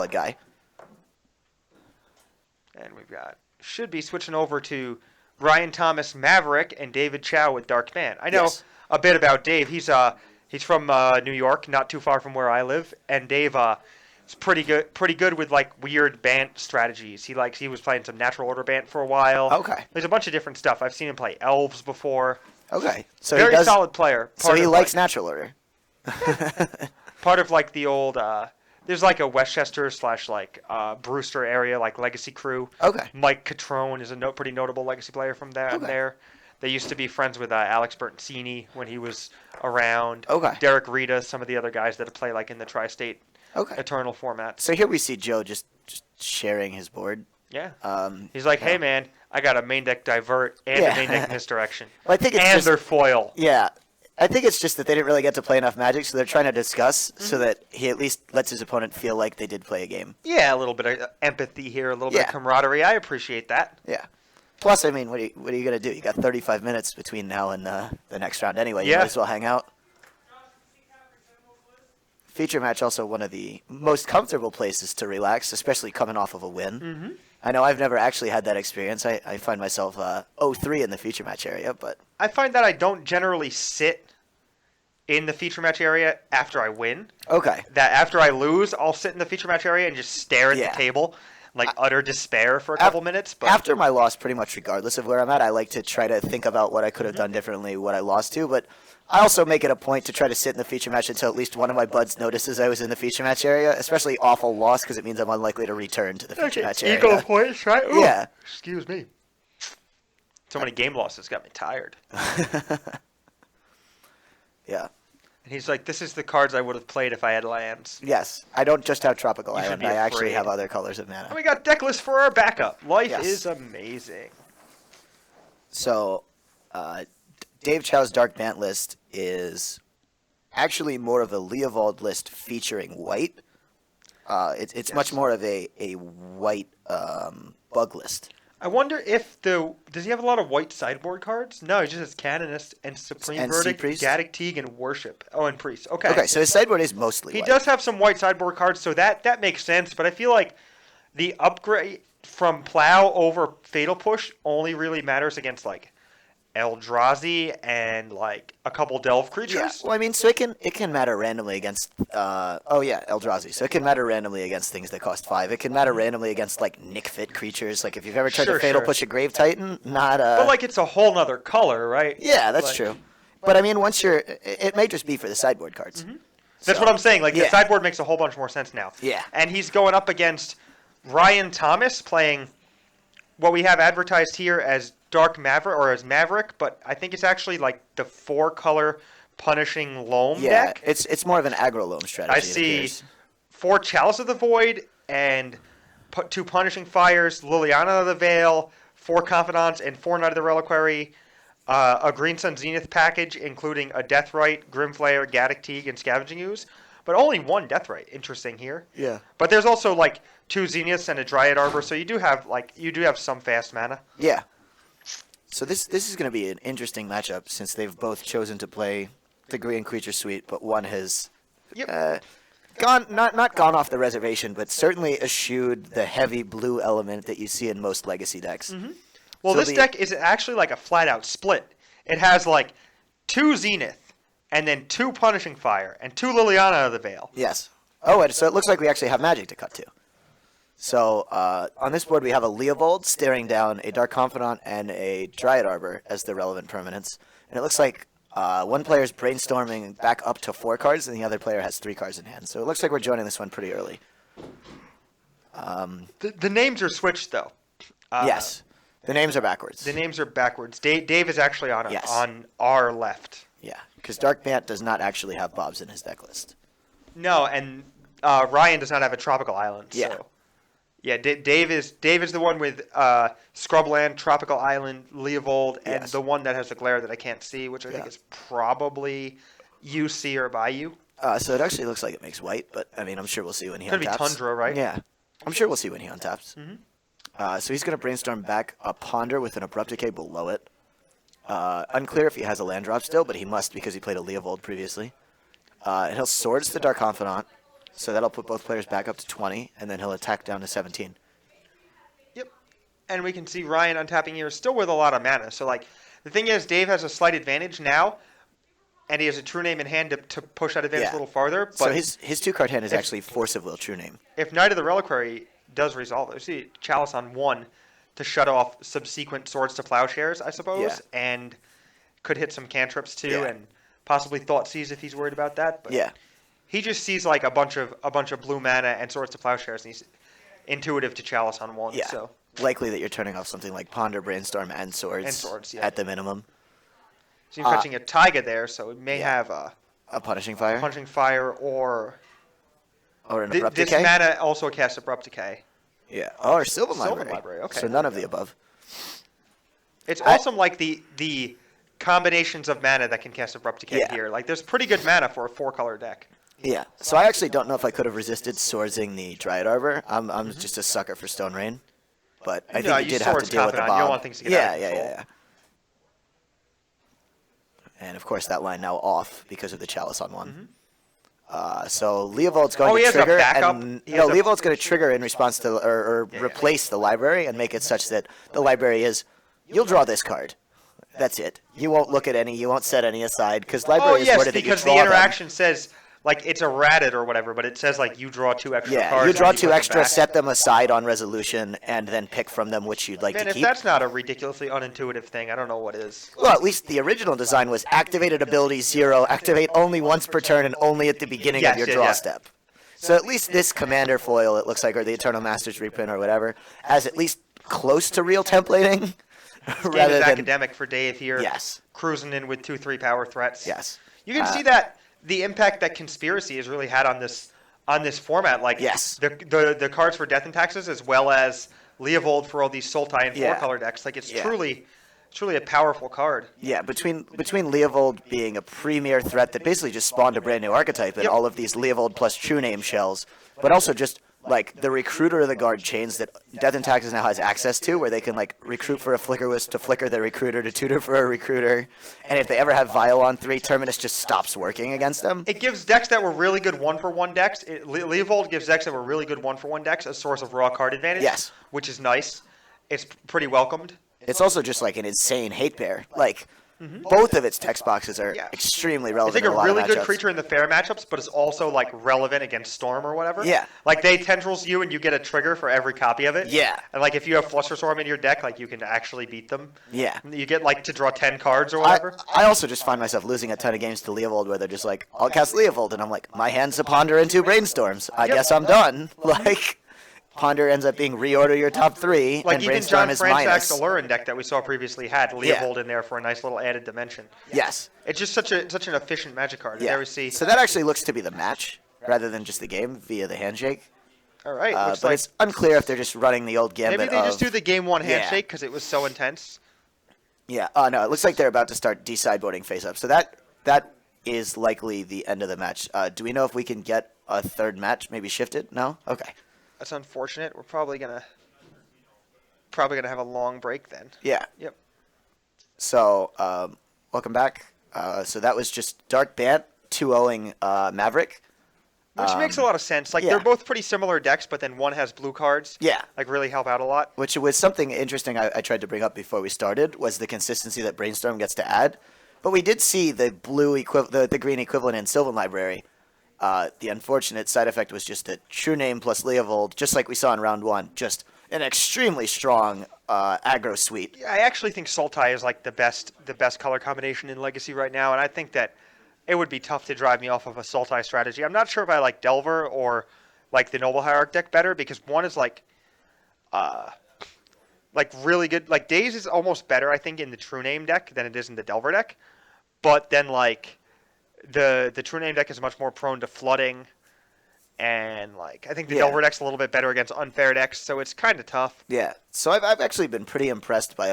solid guy. And we've got, should be switching over to Ryan Thomas Maverick and David Chow with Dark Band. I know a bit about Dave. He's from New York, not too far from where I live, and Dave is pretty good with like weird Bant strategies. He was playing some natural order Bant for a while. Okay. There's a bunch of different stuff. I've seen him play elves before. Okay. So very solid player. So he likes natural order. Part of like the old there's like a Westchester / like Brewster area, like Legacy crew. Okay. Mike Catrone is a pretty notable Legacy player from there. Okay. There, they used to be friends with Alex Bertoncini when he was around. Okay. Derek Rita, some of the other guys that play like in the tri-state Eternal format. So here we see Joe just sharing his board. Yeah. He's like, hey man, I got a main deck divert and a main deck misdirection. Well, I think it's and their foil. Yeah. I think it's just that they didn't really get to play enough Magic, so they're trying to discuss so that he at least lets his opponent feel like they did play a game. Yeah, a little bit of empathy here, a little bit of camaraderie. I appreciate that. Yeah. Plus, I mean, what are you going to do? You got 35 minutes between now and the next round anyway. You might as well hang out. Feature match also one of the most comfortable places to relax, especially coming off of a win. Mm-hmm. I know I've never actually had that experience. I find myself 0-3 in the feature match area, but I find that I don't generally sit in the feature match area after I win. Okay. That after I lose, I'll sit in the feature match area and just stare at the table, like utter despair for a couple minutes. But after my loss, pretty much regardless of where I'm at, I like to try to think about what I could have done differently, what I lost to, but I also make it a point to try to sit in the feature match until at least one of my buds notices I was in the feature match area, especially awful loss because it means I'm unlikely to return to the feature match area. Eagle points, right? Ooh, yeah. Excuse me. So many game losses got me tired. Yeah. And he's like, this is the cards I would have played if I had lands. Yes. I don't just have Tropical Island. I actually have other colors of mana. And we got deck list for our backup. Life is amazing. So, Dave Chow's Dark Bant list is actually more of a Leovold list featuring white. It's much more of a white bug list. I wonder if does he have a lot of white sideboard cards? No, he just has Canonist and Supreme Verdict, Gaddock Teague, and Worship. Oh, and Priest. Okay. Okay, so his sideboard is mostly white. He does have some white sideboard cards, so that makes sense. But I feel like the upgrade from Plow over Fatal Push only really matters against like Eldrazi and like a couple Delve creatures. Yeah. Well, I mean, so it can matter randomly against Eldrazi. So it can matter randomly against things that cost 5. It can matter randomly against like Nick Fit creatures. Like if you've ever tried to Fatal Push a Grave Titan, not But like it's a whole nother color, right? Yeah, that's true. But I mean, it may just be for the sideboard cards. Mm-hmm. That's what I'm saying. Like the sideboard makes a whole bunch more sense now. Yeah. And he's going up against Ryan Thomas playing what we have advertised here as Dark Maverick or as Maverick, but I think it's actually like the 4-color punishing loam deck. Yeah, it's more of an aggro loam strategy. I see 4 Chalice of the Void and 2 Punishing Fires, Liliana of the Veil, 4 Confidants, and 4 Knight of the Reliquary, a Green Sun Zenith package, including a Deathrite, Grimflayer, Gaddock Teague, and Scavenging Ooze, but only 1 Deathrite. Interesting here. Yeah. But there's also like 2 Zeniths and a Dryad Arbor, so you do have some fast mana. Yeah. So this is going to be an interesting matchup since they've both chosen to play the green creature suite, but one has gone not gone off the reservation, but certainly eschewed the heavy blue element that you see in most legacy decks. Mm-hmm. Well, this deck is actually like a flat-out split. It has like 2 Zenith, and then 2 Punishing Fire, and 2 Liliana of the Veil. Yes. Oh, so it looks like we actually have Magic to cut to. So on this board we have a Leovold staring down a Dark Confidant and a Dryad Arbor as the relevant permanents. And it looks like one player is brainstorming back up to 4 cards and the other player has 3 cards in hand. So it looks like we're joining this one pretty early. The names are switched though. Yes. The names are backwards. The names are backwards. Dave is actually on our left. Yeah, because Dark Bant does not actually have Bobs in his deck list. No, and Ryan does not have a Tropical Island. So. Yeah. Yeah, Dave is the one with Scrubland, Tropical Island, Leovold, and the one that has the glare that I can't see, which I think is probably UC or Bayou. So it actually looks like it makes white, but I mean, I'm sure we'll see when he untaps. Could be Tundra, right? Yeah. I'm sure we'll see when he untaps. Mm-hmm. So he's going to brainstorm back a Ponder with an Abrupt Decay below it. Unclear if he has a land drop still, but he must because he played a Leovold previously. And he'll Swords the Dark Confidant, So that'll put both players back up to 20, and then he'll attack down to 17. Yep. And we can see Ryan untapping here still with a lot of mana. So, like, the thing is, Dave has a slight advantage now, and he has a True Name in hand to push that advantage a little farther. But so his 2-card hand is actually Force of Will True Name. If Knight of the Reliquary does resolve it, see Chalice on 1 to shut off subsequent Swords to Plowshares, I suppose, and could hit some cantrips too, and possibly Thoughtseize if he's worried about that. But he just sees like a bunch of blue mana and Swords to Plowshares, and he's intuitive to Chalice on 1. Yeah. So Likely that you're turning off something like Ponder, Brainstorm, and Swords, at the minimum. So you're fetching a Taiga there, so it may have a Punishing Fire. Punishing Fire or an Abrupt Decay. This mana also casts Abrupt Decay. Yeah. Oh, or Sylvan Sylvan Library. Library, okay. So none of the above. It's awesome, like the combinations of mana that can cast Abrupt Decay here. Like, there's pretty good mana for a 4-color deck. Yeah. So I actually don't know if I could have resisted Swordsing the Dryad Arbor. I'm just a sucker for Stone Rain. But I think you did have to deal with the bomb. You don't want things to get out of control. Yeah. And, of course, that line now off because of the Chalice on 1. So Leovold's going to trigger. Leovold's going to trigger in response to or replace the library and make it such that the library is, you'll draw this card. That's it. You won't look at any. You won't set any aside because library is worded that you draw because the interaction says, like, it's errated or whatever, but it says, like, you draw 2 extra cards. Yeah, you draw 2 extra, set them aside on resolution, and then pick from them which you'd like to keep. If that's not a ridiculously unintuitive thing, I don't know what is. Well, at least the original design was activated ability 0, activate only once per turn and only at the beginning of your draw step. So at least this Commander foil, it looks like, or the Eternal Masters reprint or whatever, has at least close to real templating. Rather than academic for Dave here. Yes. Cruising in with 2-3 power threats. Yes. You can see that the impact that Conspiracy has really had on this format. Like the cards for Death and Taxes as well as Leovold for all these Sultai and 4-color decks. Like it's truly a powerful card. Yeah, between Leovold being a premier threat that basically just spawned a brand new archetype and all of these Leovold plus True Name shells, but also just like the Recruiter of the Guard chains that Death and Taxes now has access to, where they can like recruit for a Flickerwisp to flicker the Recruiter to tutor for a Recruiter, and if they ever have Vial on 3, Terminus just stops working against them. It gives decks that were really good 1-for-1 decks. Leovold gives decks that were really good 1-for-1 decks a source of raw card advantage. Yes. Which is nice. It's pretty welcomed. It's also just like an insane hate bear. Like both of its text boxes are extremely relevant. It's like a really good creature in the fair matchups, but it's also like relevant against Storm or whatever. Yeah. Like they tendrils you and you get a trigger for every copy of it. Yeah. And like if you have Flusterstorm in your deck, like you can actually beat them. Yeah. You get like to draw 10 cards or whatever. I also just find myself losing a ton of games to Leovold where they're just like, I'll cast Leovold, and I'm like, my hand's a Ponder and 2 Brainstorms. I guess I'm done. Like, Ponder ends up being reorder your top 3, like and Brainstorm is minus. Like even John Franzak's Allurin deck that we saw previously had Leovold in there for a nice little added dimension. Yes. It's just such an efficient Magic card. Yeah. There we see. So that actually looks to be the match rather than just the game via the handshake. All right. But it's unclear if they're just running the old gambit. Maybe they just do the game 1 handshake because it was so intense. Yeah. No, it looks like they're about to start de-sideboarding face up. So that is likely the end of the match. Do we know if we can get a third match maybe shifted? No? Okay. That's unfortunate. We're probably gonna have a long break then. Yeah. Yep. So welcome back. So that was just Dark Bant 2-0ing Maverick. Which makes a lot of sense. Like they're both pretty similar decks, but then one has blue cards. Yeah. Like really help out a lot. Which was something interesting I tried to bring up before we started was the consistency that Brainstorm gets to add. But we did see the the green equivalent in Sylvan Library. The unfortunate side effect was just that True Name plus Leovold, just like we saw in round 1, just an extremely strong aggro suite. Yeah, I actually think Sultai is like the best color combination in Legacy right now, and I think that it would be tough to drive me off of a Sultai strategy. I'm not sure if I like Delver or like the Noble Hierarch deck better because one is like really good. Like Daze is almost better, I think, in the True Name deck than it is in the Delver deck, but then like. The True Name deck is much more prone to flooding, and like I think the Delver deck's a little bit better against unfair decks, so it's kind of tough. Yeah, so I've actually been pretty impressed by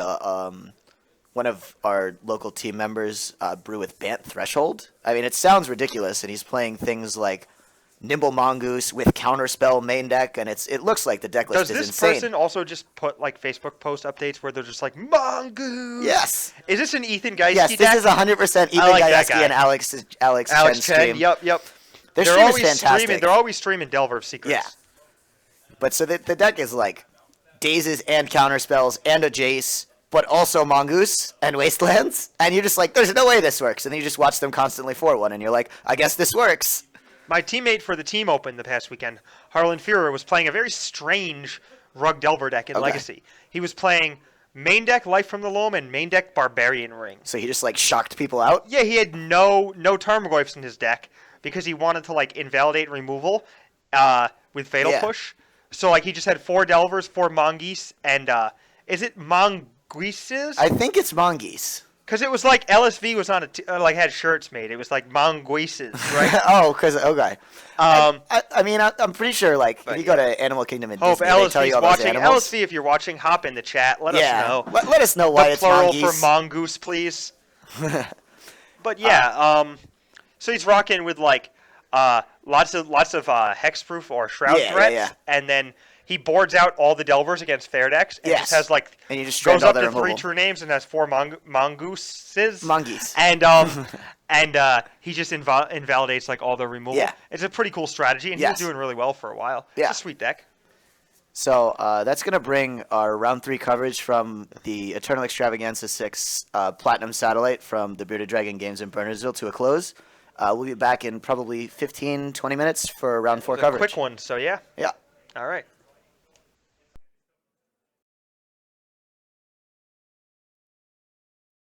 one of our local team members, Brew with Bant Threshold. I mean, it sounds ridiculous, and he's playing things like Nimble Mongoose with Counterspell main deck, and it looks like the deck list is insane. Does this person also just put like Facebook post updates where they're just like Mongoose? Yes. Is this an Ethan Geisky deck? Yes, this is 100% Ethan like Geisky and Alex Chen. stream. Yep. Their They're stream is always fantastic. streaming. They're always streaming Delver secrets. Yeah. But so the deck is like dazes and counterspells and a Jace, but also Mongoose and Wastelands. And you're just like, there's no way this works. And then you just watch them constantly for one, and you're like, I guess this works. My teammate for the Team Open the past weekend, Harlan Führer, was playing a very strange Rug Delver deck in Legacy. He was playing main deck Life from the Loam and main deck Barbarian Ring. So he just like shocked people out? Yeah, he had no Tarmogoyfs in his deck because he wanted to like invalidate removal with Fatal Push. So like he just had 4 Delvers, 4 Mongeese, and is it Mongooses? I think it's Mongeese. Because it was like LSV was on like had shirts made. It was like Mongooses, right? Oh, because okay. I mean, I'm pretty sure like if you go to Animal Kingdom and Hope Disney, they tell you LSV's all those watching. animals. LSV, if you're watching, hop in the chat. Let us know. Let us know why The it's plural Mongeese. for mongoose, please. But yeah, so he's rocking with like lots of hexproof or shroud threats, and then he boards out all the Delvers against fair decks, and just has like and you just goes up all to their 3 true names and has 4 mongooses. Mongeese. And he just invalidates like all the removal. Yeah. It's a pretty cool strategy, and he was doing really well for a while. Yeah. It's a sweet deck. So that's going to bring our round 3 coverage from the Eternal Extravaganza 6 Platinum Satellite from the Bearded Dragon Games in Burnersville to a close. We'll be back in probably 15, 20 minutes for round 4 coverage. Quick one, so yeah. Yeah. All right.